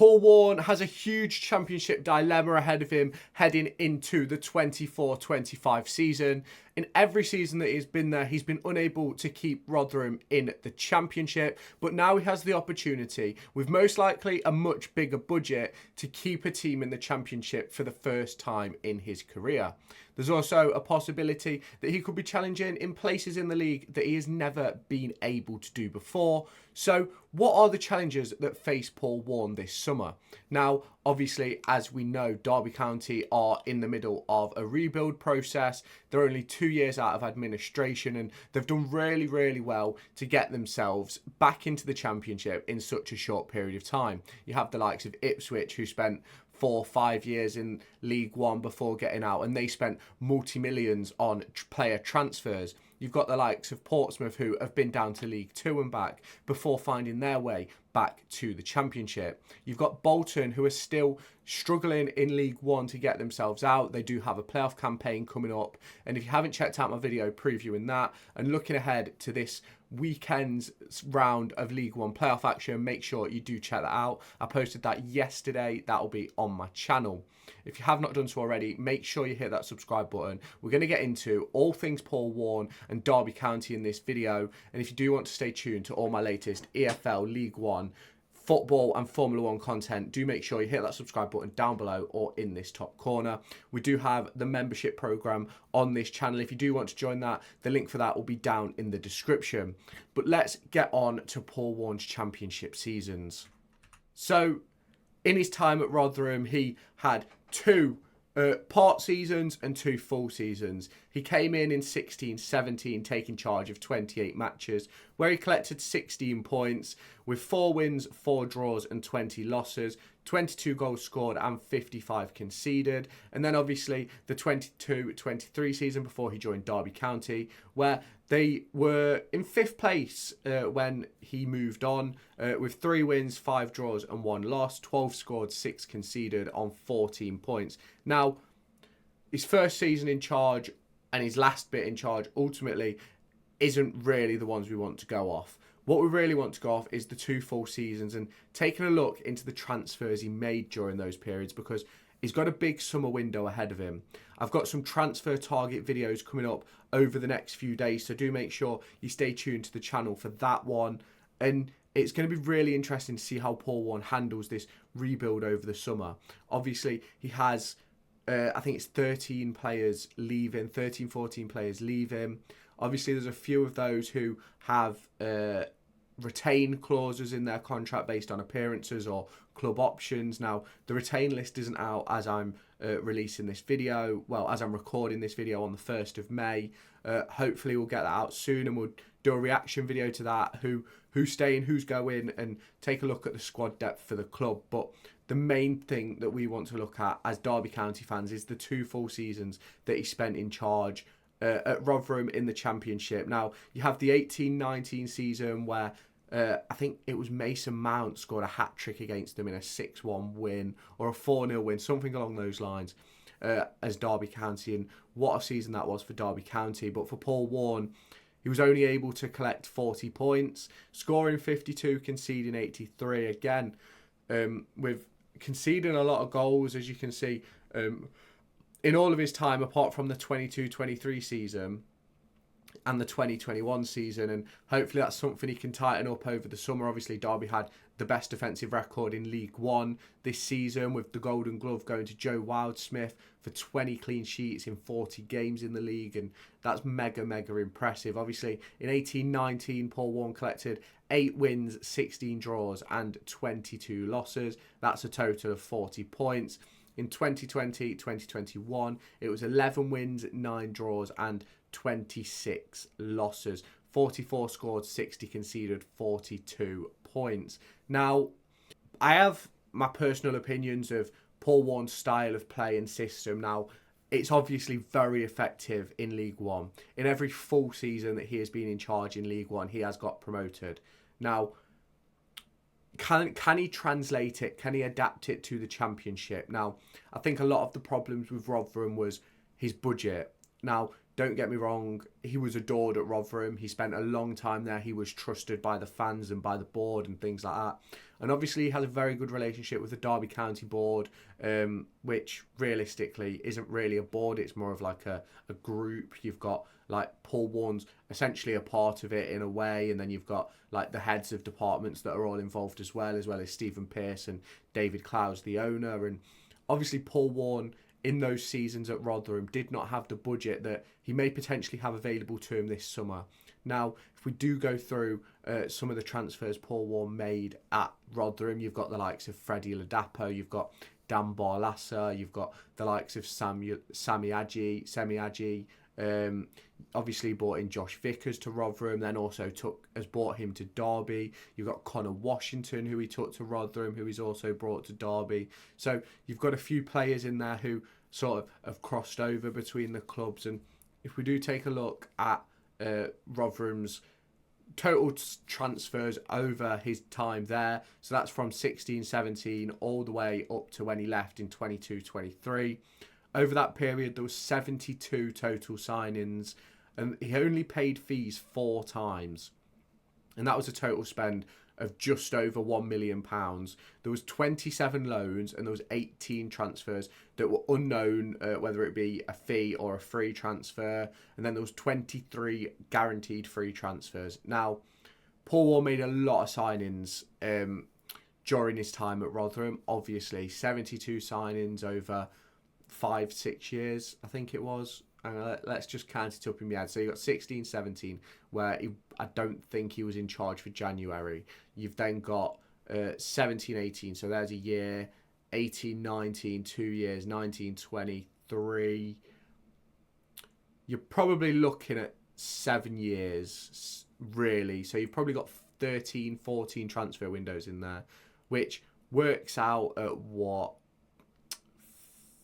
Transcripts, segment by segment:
Paul Warne has a huge championship dilemma ahead of him heading into the 24-25 season. In every season that he's been there, he's been unable to keep Rotherham in the championship, but now he has the opportunity, with most likely a much bigger budget, to keep a team in the championship for the first time in his career. There's also a possibility that he could be challenging in places in the league that he has never been able to do before. So what are the challenges that face Paul Warne this summer? Now, obviously, as we know, Derby County are in the middle of a rebuild process. They're only 2 years out of administration, and they've done really, really well to get themselves back into the championship in such a short period of time. You have the likes of Ipswich, who spent 4 or 5 years in League One before getting out, and they spent multi-millions on player transfers. You've got the likes of Portsmouth, who have been down to League Two and back before finding their way back to the Championship. You've got Bolton, who are still struggling in League One to get themselves out. They do have a playoff campaign coming up, and if you haven't checked out my video previewing that and looking ahead to this weekend's round of League One playoff action, make sure you do check that out. I posted that yesterday. That'll be on my channel. If you have not done so already, make sure you hit that subscribe button. We're going to get into all things Paul Warne and Derby County in this video, and if you do want to stay tuned to all my latest EFL, League One, football and Formula One content, do make sure you hit that subscribe button down below or in this top corner. We do have the membership program on this channel. If you do want to join that, the link for that will be down in the description. But let's get on to Paul Warne's championship seasons. So in his time at Rotherham, he had two part seasons and 2 full seasons. He came in 16-17, taking charge of 28 matches, where he collected 16 points with 4 wins, 4 draws and 20 losses, 22 goals scored and 55 conceded. And then obviously the 22-23 season before he joined Derby County, where they were in 5th place when he moved on, with 3 wins, 5 draws and 1 loss, 12 scored, 6 conceded on 14 points. Now, his first season in charge and his last bit in charge ultimately isn't really the ones we want to go off. What we really want to go off is the 2 full seasons and taking a look into the transfers he made during those periods, because he's got a big summer window ahead of him. I've got some transfer target videos coming up over the next few days, so do make sure you stay tuned to the channel for that one. And it's going to be really interesting to see how Paul Warne handles this rebuild over the summer. Obviously, he has, I think it's 13 players leaving, 13, 14 players leaving. Obviously, there's a few of those who have retain clauses in their contract based on appearances or club options. Now, the retain list isn't out as I'm releasing this video. Well, as I'm recording this video on the 1st of May. Hopefully, we'll get that out soon and we'll do a reaction video to that. Who's staying, who's going, and take a look at the squad depth for the club. But the main thing that we want to look at as Derby County fans is the 2 full seasons that he spent in charge at Rotherham in the Championship. Now, you have the 18-19 season where I think it was Mason Mount scored a hat-trick against them in a 6-1 win or a 4-0 win, something along those lines, as Derby County. And what a season that was for Derby County. But for Paul Warne, he was only able to collect 40 points, scoring 52, conceding 83. Again, with conceding a lot of goals, as you can see, in all of his time, apart from the 22-23 season and the 2021 season, and hopefully that's something he can tighten up over the summer. Obviously, Derby had the best defensive record in League One this season, with the Golden Glove going to Joe Wildsmith for 20 clean sheets in 40 games in the league, and that's mega impressive. Obviously, in 18-19, Paul Warne collected 8 wins, 16 draws and 22 losses. That's a total of 40 points. In 2020-2021, it was 11 wins, 9 draws and 26 losses. 44 scored, 60 conceded, 42 points. Now, I have my personal opinions of Paul Warne's style of play and system. Now, it's obviously very effective in League One. In every full season that he has been in charge in League One, he has got promoted. Now, can he translate it? Can he adapt it to the Championship? Now, I think a lot of the problems with Rotherham was his budget. Now, don't get me wrong, he was adored at Rotherham. He spent a long time there. He was trusted by the fans and by the board and things like that. And obviously he has a very good relationship with the Derby County Board, which realistically isn't really a board, it's more of like a group. You've got like Paul Warne's essentially a part of it in a way, and then you've got like the heads of departments that are all involved as well as Stephen Pearce and David Clowes, the owner. And obviously Paul Warne in those seasons at Rotherham did not have the budget that he may potentially have available to him this summer. Now, if we do go through some of the transfers Paul Warne made at Rotherham, you've got the likes of Freddie Ladapo, you've got Dan Barlasa, you've got the likes of Semi Agyei. Obviously brought in Josh Vickers to Rotherham, then also has brought him to Derby. You've got Connor Washington, who he took to Rotherham, who he's also brought to Derby. So you've got a few players in there who sort of have crossed over between the clubs. And if we do take a look at Rotherham's total transfers over his time there, so that's from 16-17 all the way up to when he left in 22-23. Over that period, there was 72 total signings, and he only paid fees 4 times. And that was a total spend of just over £1 million. There was 27 loans and there was 18 transfers that were unknown, whether it be a fee or a free transfer. And then there was 23 guaranteed free transfers. Now, Paul Warne made a lot of signings during his time at Rotherham. Obviously, 72 signings over 5-6 years, I think it was. Let's just count it up in my head. So you got 16-17, where I don't think he was in charge for January. You've then got 17-18, so there's a year. 18-19, 2 years. 19-20, 3. You're probably looking at 7 years, really. So you've probably got 13, 14 transfer windows in there, which works out at what?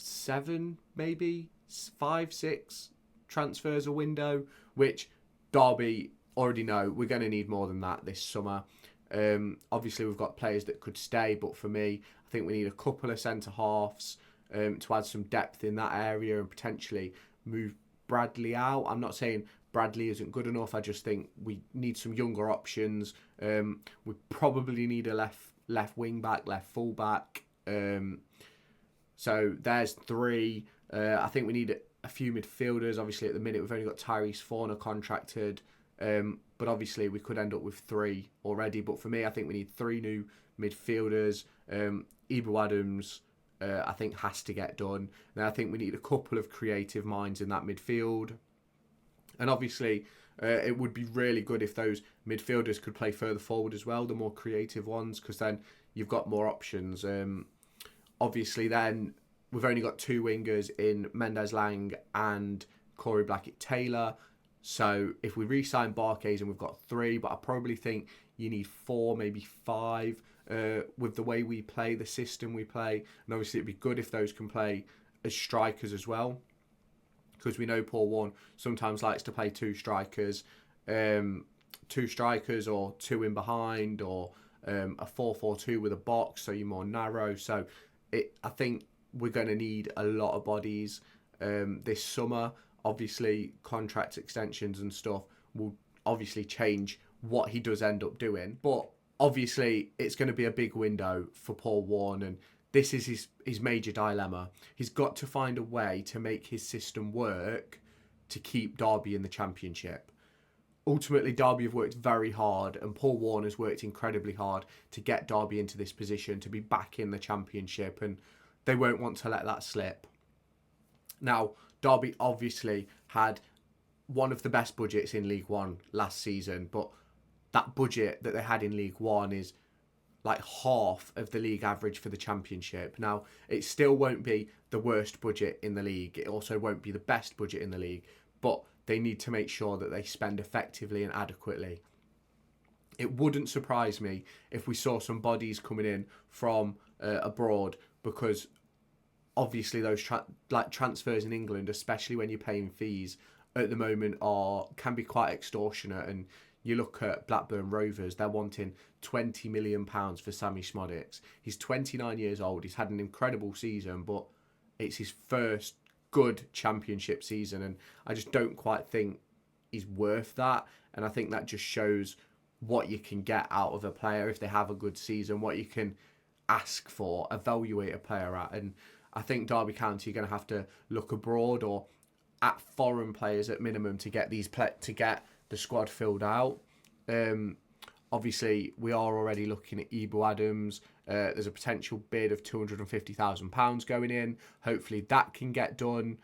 7, maybe 5, 6 transfers a window, which Derby already know we're going to need more than that this summer. Obviously we've got players that could stay, but for me, I think we need a couple of centre halves to add some depth in that area and potentially move Bradley out. I'm not saying Bradley isn't good enough. I just think we need some younger options. We probably need a left wing back, left full back. So there's 3. I think we need a few midfielders. Obviously, at the minute, we've only got Tyrese Forner contracted. But obviously, we could end up with 3 already. But for me, I think we need 3 new midfielders. Ibu Adams, I think, has to get done. And I think we need a couple of creative minds in that midfield. And obviously, it would be really good if those midfielders could play further forward as well, the more creative ones, because then you've got more options. Obviously, then we've only got 2 wingers in Mendes Lang and Corey Blackett-Taylor. So if we re-sign Barkhuizen, we've got 3, but I probably think you need 4, maybe 5 with the way we play, the system we play. And obviously, it'd be good if those can play as strikers as well, because we know Paul Warne sometimes likes to play 2 strikers, 2 strikers or 2 in behind, or a 4-4-2 with a box, so you're more narrow. So I think we're going to need a lot of bodies this summer. Obviously, contract extensions and stuff will obviously change what he does end up doing. But obviously, it's going to be a big window for Paul Warne, and this is his major dilemma. He's got to find a way to make his system work to keep Derby in the Championship. Ultimately, Derby have worked very hard, and Paul Warne has worked incredibly hard to get Derby into this position, to be back in the Championship, and they won't want to let that slip. Now, Derby obviously had one of the best budgets in League One last season, but that budget that they had in League One is like half of the league average for the Championship. Now, it still won't be the worst budget in the league. It also won't be the best budget in the league, but they need to make sure that they spend effectively and adequately. It wouldn't surprise me if we saw some bodies coming in from abroad, because obviously those transfers in England, especially when you're paying fees at the moment, can be quite extortionate. And you look at Blackburn Rovers, they're wanting £20 million for Sammy Szmodics. He's 29 years old. He's had an incredible season, but it's his first good Championship season, and I just don't quite think he's worth that. And I think that just shows what you can get out of a player if they have a good season, what you can ask for, evaluate a player at. And I think Derby County are going to have to look abroad or at foreign players at minimum to get to get the squad filled out. Obviously, we are already looking at Ibu Adams. There's a potential bid of £250,000 going in. Hopefully that can get done.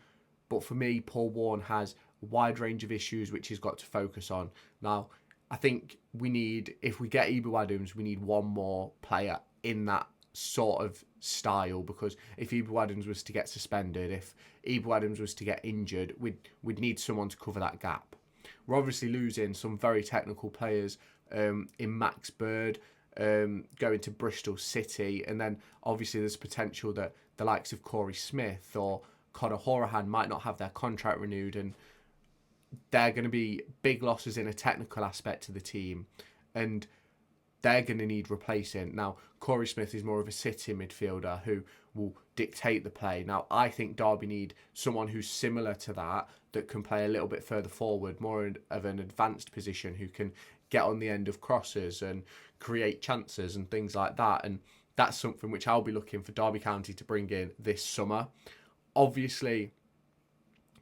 But for me, Paul Warne has a wide range of issues which he's got to focus on. Now, I think if we get Ibu Adams, we need one more player in that sort of style, because if Ibu Adams was to get suspended, if Ibu Adams was to get injured, we'd need someone to cover that gap. We're obviously losing some very technical players in Max Bird, going to Bristol City, and then obviously there's potential that the likes of Corey Smith or Conor Horahan might not have their contract renewed, and they're going to be big losses in a technical aspect to the team, and they're going to need replacing. Now, Corey Smith is more of a sitting midfielder who will dictate the play. Now, I think Derby need someone who's similar to that can play a little bit further forward, more of an advanced position, who can get on the end of crosses and create chances and things like that. And that's something which I'll be looking for Derby County to bring in this summer. Obviously,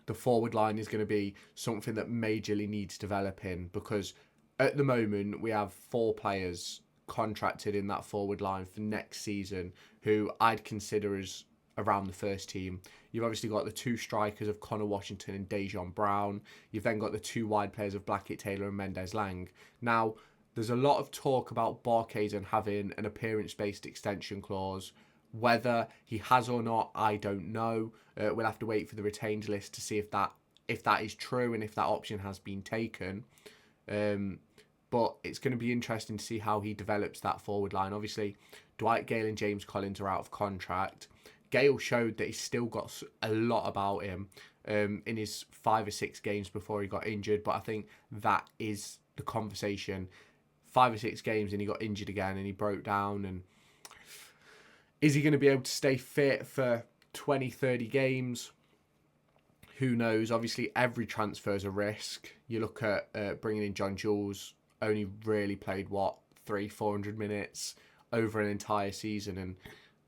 the forward line is going to be something that majorly needs developing, because at the moment we have 4 players contracted in that forward line for next season who I'd consider as around the first team. You've obviously got the 2 strikers of Connor Washington and Dejon Brown. You've then got the 2 wide players of Blackett Taylor and Mendes Lang. Now, there's a lot of talk about Barkhazen having an appearance-based extension clause. Whether he has or not, I don't know. We'll have to wait for the retained list to see if that is true and if that option has been taken. But it's going to be interesting to see how he develops that forward line. Obviously, Dwight Gale and James Collins are out of contract. Gale showed that he's still got a lot about him in his 5 or 6 games before he got injured. But I think that is the conversation. 5 or 6 games and he got injured again and he broke down. And is he going to be able to stay fit for 20, 30 games? Who knows? Obviously, every transfer is a risk. You look at bringing in John Jules, only really played, 300-400 minutes over an entire season, and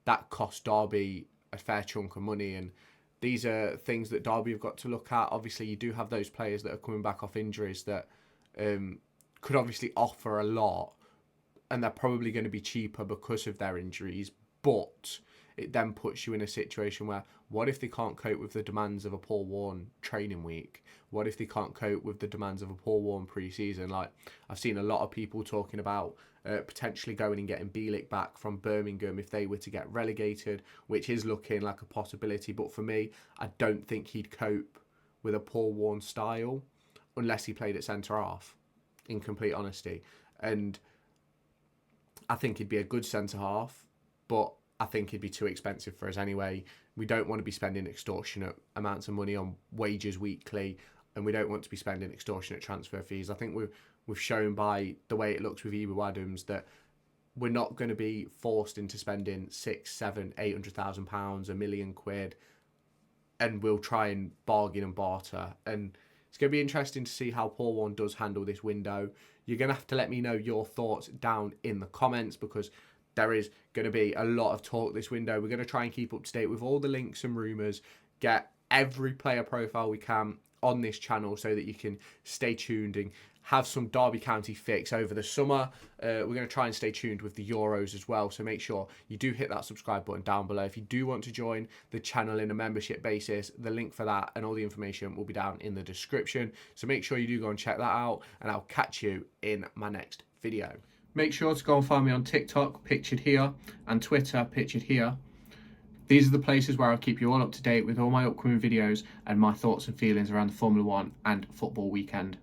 that cost Derby a fair chunk of money. And these are things that Derby have got to look at. Obviously, you do have those players that are coming back off injuries that could obviously offer a lot, and they're probably going to be cheaper because of their injuries. But it then puts you in a situation where, what if they can't cope with the demands of a Paul Warne training week? What if they can't cope with the demands of a Paul Warne pre-season? Like, I've seen a lot of people talking about potentially going and getting Bielik back from Birmingham if they were to get relegated, which is looking like a possibility. But for me, I don't think he'd cope with a Paul Warne style unless he played at centre-half, in complete honesty. And I think he'd be a good centre-half, but I think he'd be too expensive for us anyway. We don't want to be spending extortionate amounts of money on wages weekly, and we don't want to be spending extortionate transfer fees. I think we've shown by the way it looks with Ibu Adams that we're not going to be forced into spending £600,000, £700,000, £1 million, and we'll try and bargain and barter. And it's going to be interesting to see how Paul Warne does handle this window. You're going to have to let me know your thoughts down in the comments, because there is going to be a lot of talk this window. We're going to try and keep up to date with all the links and rumours, get every player profile we can on this channel so that you can stay tuned and have some Derby County fix over the summer. We're going to try and stay tuned with the Euros as well, so make sure you do hit that subscribe button down below. If you do want to join the channel in a membership basis, the link for that and all the information will be down in the description. So make sure you do go and check that out, and I'll catch you in my next video. Make sure to go and find me on TikTok, pictured here, and Twitter, pictured here. These are the places where I'll keep you all up to date with all my upcoming videos and my thoughts and feelings around the Formula 1 and football weekend.